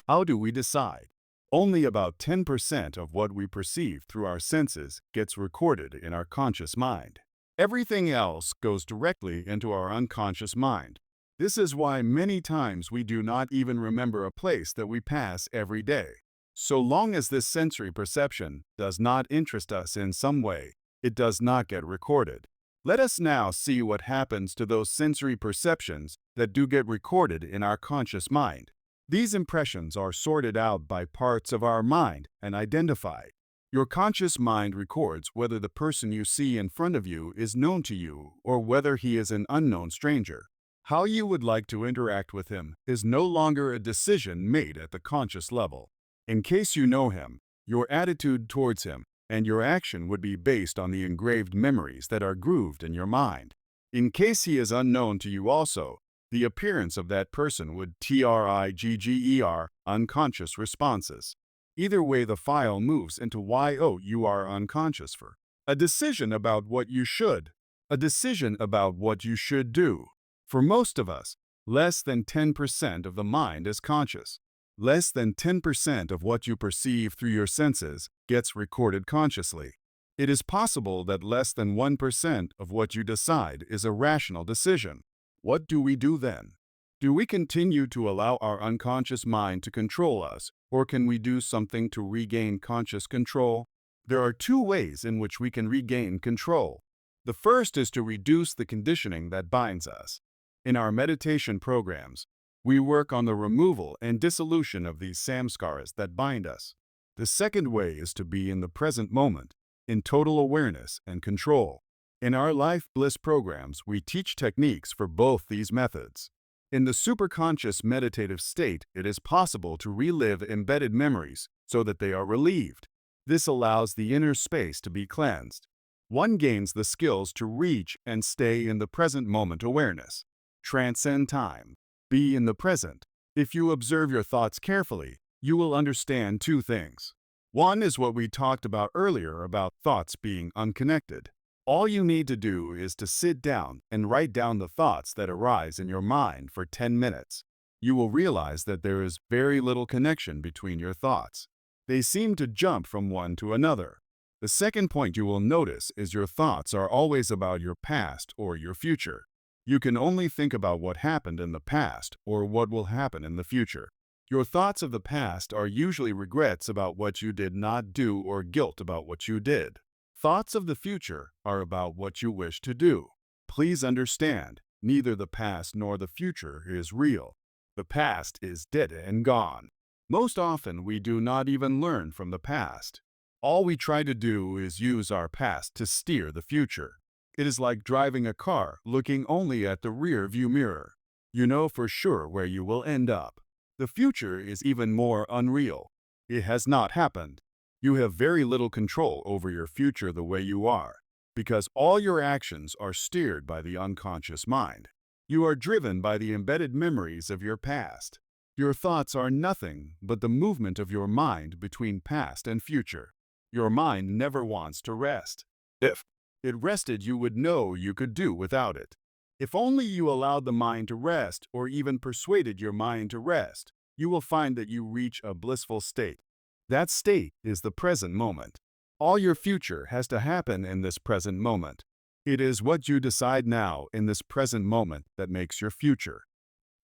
How do we decide? Only about 10% of what we perceive through our senses gets recorded in our conscious mind. Everything else goes directly into our unconscious mind. This is why many times we do not even remember a place that we pass every day. So long as this sensory perception does not interest us in some way, it does not get recorded. Let us now see what happens to those sensory perceptions that do get recorded in our conscious mind. These impressions are sorted out by parts of our mind and identified. Your conscious mind records whether the person you see in front of you is known to you or whether he is an unknown stranger. How you would like to interact with him is no longer a decision made at the conscious level. In case you know him, your attitude towards him and your action would be based on the engraved memories that are grooved in your mind. In case he is unknown to you also, the appearance of that person would trigger unconscious responses. Either way, the file moves into YO you are unconscious for. A decision about what you should. A decision about what you should do. For most of us, less than 10% of the mind is conscious. Less than 10% of what you perceive through your senses gets recorded consciously. It is possible that less than 1% of what you decide is a rational decision. What do we do then? Do we continue to allow our unconscious mind to control us, or can we do something to regain conscious control? There are two ways in which we can regain control. The first is to reduce the conditioning that binds us. In our meditation programs, we work on the removal and dissolution of these samskaras that bind us. The second way is to be in the present moment, in total awareness and control. In our Life Bliss programs, we teach techniques for both these methods. In the superconscious meditative state, it is possible to relive embedded memories so that they are relieved. This allows the inner space to be cleansed. One gains the skills to reach and stay in the present moment awareness. Transcend time. Be in the present. If you observe your thoughts carefully, you will understand two things. One is what we talked about earlier about thoughts being unconnected. All you need to do is to sit down and write down the thoughts that arise in your mind for 10 minutes. You will realize that there is very little connection between your thoughts. They seem to jump from one to another. The second point you will notice is your thoughts are always about your past or your future. You can only think about what happened in the past or what will happen in the future. Your thoughts of the past are usually regrets about what you did not do or guilt about what you did. Thoughts of the future are about what you wish to do. Please understand, neither the past nor the future is real. The past is dead and gone. Most often, we do not even learn from the past. All we try to do is use our past to steer the future. It is like driving a car looking only at the rear view mirror. You know for sure where you will end up. The future is even more unreal. It has not happened. You have very little control over your future the way you are, because all your actions are steered by the unconscious mind. You are driven by the embedded memories of your past. Your thoughts are nothing but the movement of your mind between past and future. Your mind never wants to rest. If it rested, you would know you could do without it. If only you allowed the mind to rest or even persuaded your mind to rest, you will find that you reach a blissful state. That state is the present moment. All your future has to happen in this present moment. It is what you decide now in this present moment that makes your future.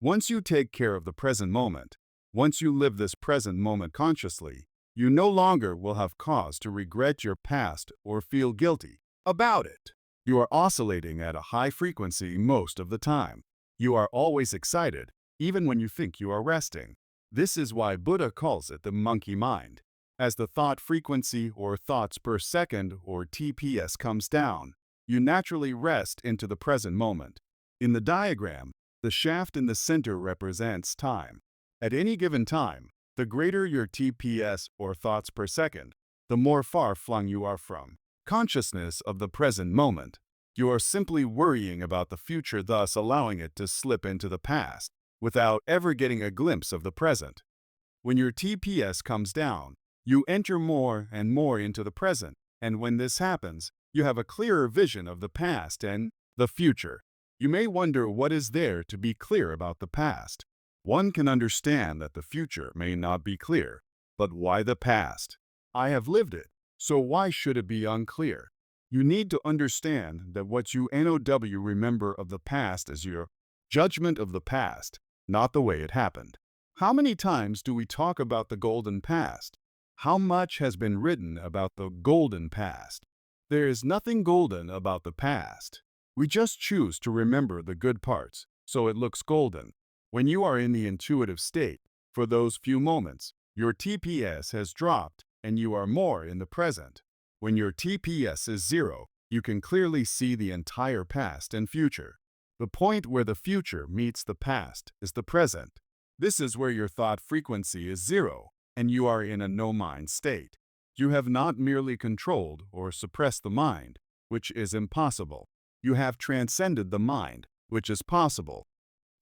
Once you take care of the present moment, once you live this present moment consciously, you no longer will have cause to regret your past or feel guilty about it. You are oscillating at a high frequency most of the time. You are always excited, even when you think you are resting. This is why Buddha calls it the monkey mind. As the thought frequency or thoughts per second or TPS comes down, you naturally rest into the present moment. In the diagram, the shaft in the center represents time. At any given time, the greater your TPS or thoughts per second, the more far flung you are from consciousness of the present moment. You are simply worrying about the future, thus allowing it to slip into the past, without ever getting a glimpse of the present. When your TPS comes down, you enter more and more into the present, and when this happens, You have a clearer vision of the past and the future. You may wonder what is there to be clear about the past. One can understand that the future may not be clear, but why the past? I have lived it, so why should it be unclear? You need to understand that what you remember of the past is your judgment of the past, not the way it happened. How many times do we talk about the golden past? How much has been written about the golden past? There is nothing golden about the past. We just choose to remember the good parts, so it looks golden. When you are in the intuitive state, for those few moments, your TPS has dropped and you are more in the present. When your TPS is zero, you can clearly see the entire past and future. The point where the future meets the past is the present. This is where your thought frequency is zero, and you are in a no-mind state. You have not merely controlled or suppressed the mind, which is impossible. You have transcended the mind, which is possible.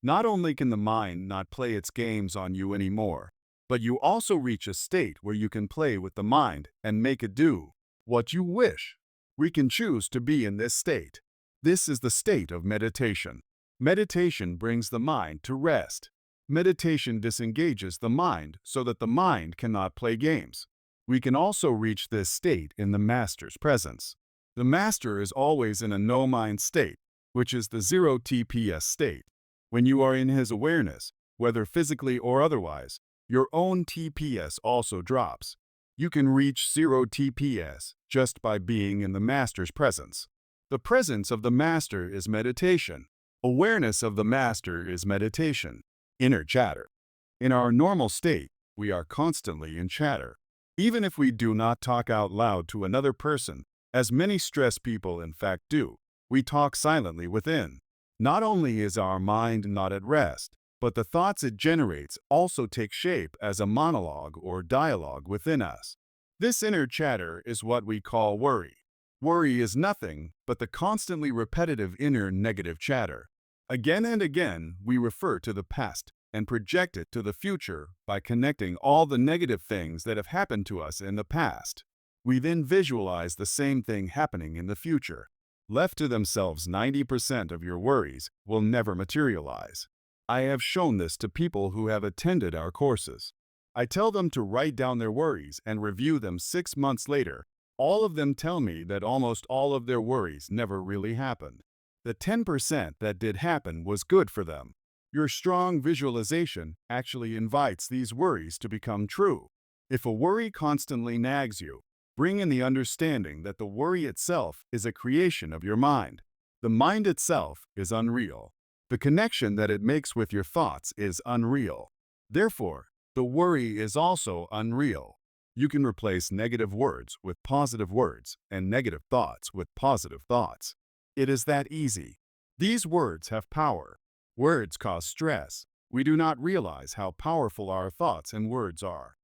Not only can the mind not play its games on you anymore, but you also reach a state where you can play with the mind and make it do what you wish. We can choose to be in this state. This is the state of meditation. Meditation brings the mind to rest. Meditation disengages the mind so that the mind cannot play games. We can also reach this state in the Master's presence. The Master is always in a no-mind state, which is the zero TPS state. When you are in his awareness, whether physically or otherwise, your own TPS also drops. You can reach zero TPS just by being in the Master's presence. The presence of the Master is meditation. Awareness of the Master is meditation. Inner chatter. In our normal state, we are constantly in chatter. Even if we do not talk out loud to another person, as many stressed people in fact do, we talk silently within. Not only is our mind not at rest, but the thoughts it generates also take shape as a monologue or dialogue within us. This inner chatter is what we call worry. Worry is nothing but the constantly repetitive inner negative chatter. Again and again, we refer to the past and project it to the future by connecting all the negative things that have happened to us in the past. We then visualize the same thing happening in the future. Left to themselves, 90% of your worries will never materialize. I have shown this to people who have attended our courses. I tell them to write down their worries and review them 6 months later. All of them tell me that almost all of their worries never really happened. The 10% that did happen was good for them. Your strong visualization actually invites these worries to become true. If a worry constantly nags you, bring in the understanding that the worry itself is a creation of your mind. The mind itself is unreal. The connection that it makes with your thoughts is unreal. Therefore, the worry is also unreal. You can replace negative words with positive words and negative thoughts with positive thoughts. It is that easy. These words have power. Words cause stress. We do not realize how powerful our thoughts and words are.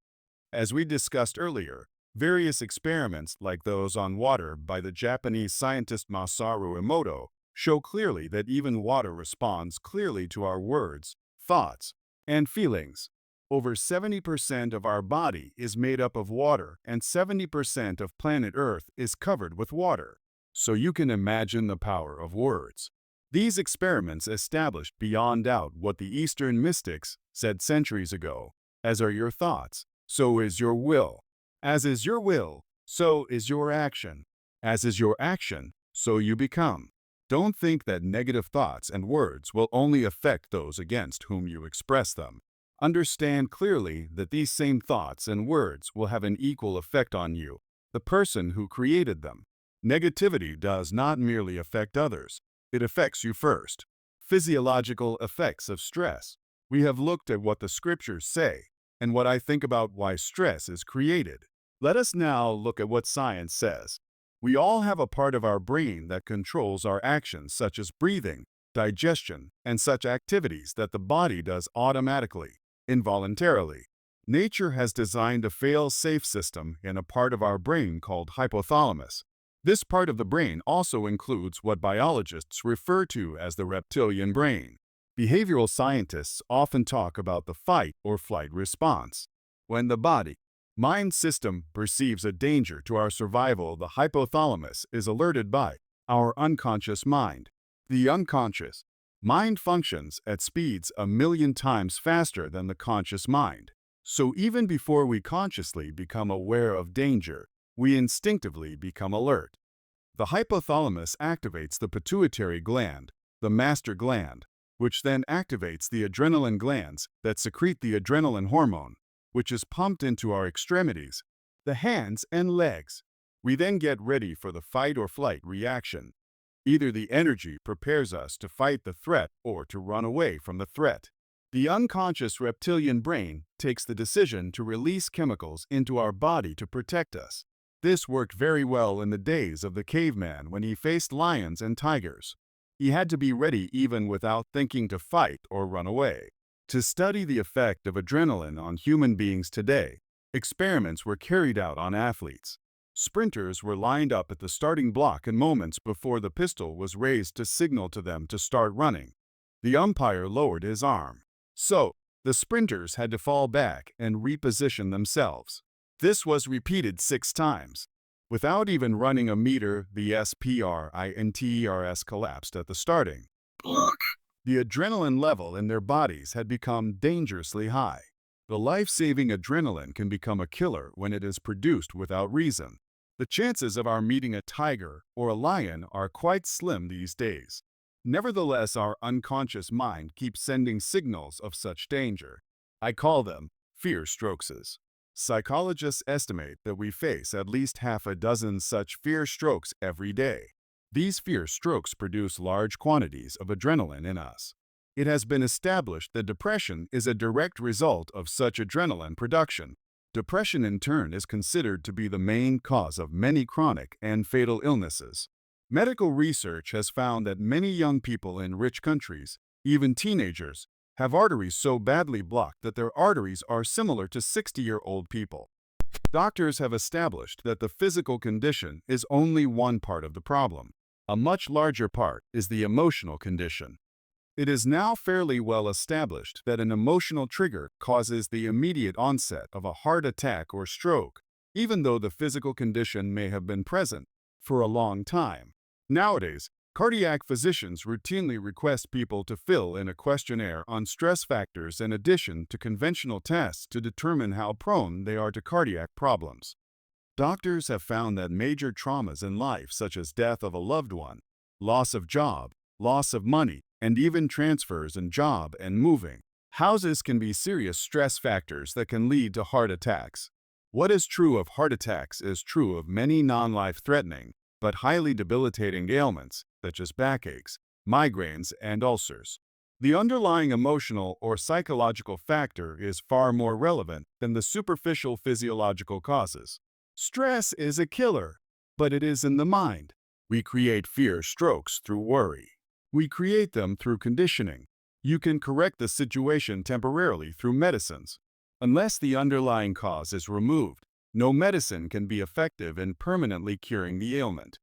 As we discussed earlier, various experiments like those on water by the Japanese scientist Masaru Emoto show clearly that even water responds clearly to our words, thoughts, and feelings. Over 70% of our body is made up of water and 70% of planet Earth is covered with water. So you can imagine the power of words. These experiments established beyond doubt what the Eastern mystics said centuries ago. As are your thoughts, so is your will. As is your will, so is your action. As is your action, so you become. Don't think that negative thoughts and words will only affect those against whom you express them. Understand clearly that these same thoughts and words will have an equal effect on you, the person who created them. Negativity does not merely affect others, it affects you first. Physiological effects of stress. We have looked at what the scriptures say and what I think about why stress is created. Let us now look at what science says. We all have a part of our brain that controls our actions such as breathing, digestion, and such activities that the body does automatically, involuntarily. Nature has designed a fail-safe system in a part of our brain called hypothalamus. This part of the brain also includes what biologists refer to as the reptilian brain. Behavioral scientists often talk about the fight or flight response. When the body, Mind system perceives a danger to our survival. The hypothalamus is alerted by our unconscious mind. The unconscious mind functions at speeds 1,000,000 times faster than the conscious mind. So even before we consciously become aware of danger, we instinctively become alert. The hypothalamus activates the pituitary gland, the master gland, which then activates the adrenaline glands that secrete the adrenaline hormone, which is pumped into our extremities, the hands and legs. We then get ready for the fight or flight reaction. Either the energy prepares us to fight the threat or to run away from the threat. The unconscious reptilian brain takes the decision to release chemicals into our body to protect us. This worked very well in the days of the caveman when he faced lions and tigers. He had to be ready even without thinking to fight or run away. To study the effect of adrenaline on human beings today, experiments were carried out on athletes. Sprinters were lined up at the starting block in moments before the pistol was raised to signal to them to start running. The umpire lowered his arm. So, the sprinters had to fall back and reposition themselves. This was repeated 6 times. Without even running a meter, the sprinters collapsed at the starting block. The adrenaline level in their bodies had become dangerously high. The life-saving adrenaline can become a killer when it is produced without reason. The chances of our meeting a tiger or a lion are quite slim these days. Nevertheless, our unconscious mind keeps sending signals of such danger. I call them fear strokes. Psychologists estimate that we face at least half a dozen such fear strokes every day. These fear strokes produce large quantities of adrenaline in us. It has been established that depression is a direct result of such adrenaline production. Depression, in turn, is considered to be the main cause of many chronic and fatal illnesses. Medical research has found that many young people in rich countries, even teenagers, have arteries so badly blocked that their arteries are similar to 60-year-old people. Doctors have established that the physical condition is only one part of the problem. A much larger part is the emotional condition. It is now fairly well established that an emotional trigger causes the immediate onset of a heart attack or stroke, even though the physical condition may have been present for a long time. Nowadays, cardiac physicians routinely request people to fill in a questionnaire on stress factors in addition to conventional tests to determine how prone they are to cardiac problems. Doctors have found that major traumas in life, such as death of a loved one, loss of job, loss of money, and even transfers in job and moving houses can be serious stress factors that can lead to heart attacks. What is true of heart attacks is true of many non-life-threatening but highly debilitating ailments, such as backaches, migraines, and ulcers. The underlying emotional or psychological factor is far more relevant than the superficial physiological causes. Stress is a killer, but it is in the mind. We create fear strokes through worry. We create them through conditioning. You can correct the situation temporarily through medicines. Unless the underlying cause is removed, no medicine can be effective in permanently curing the ailment.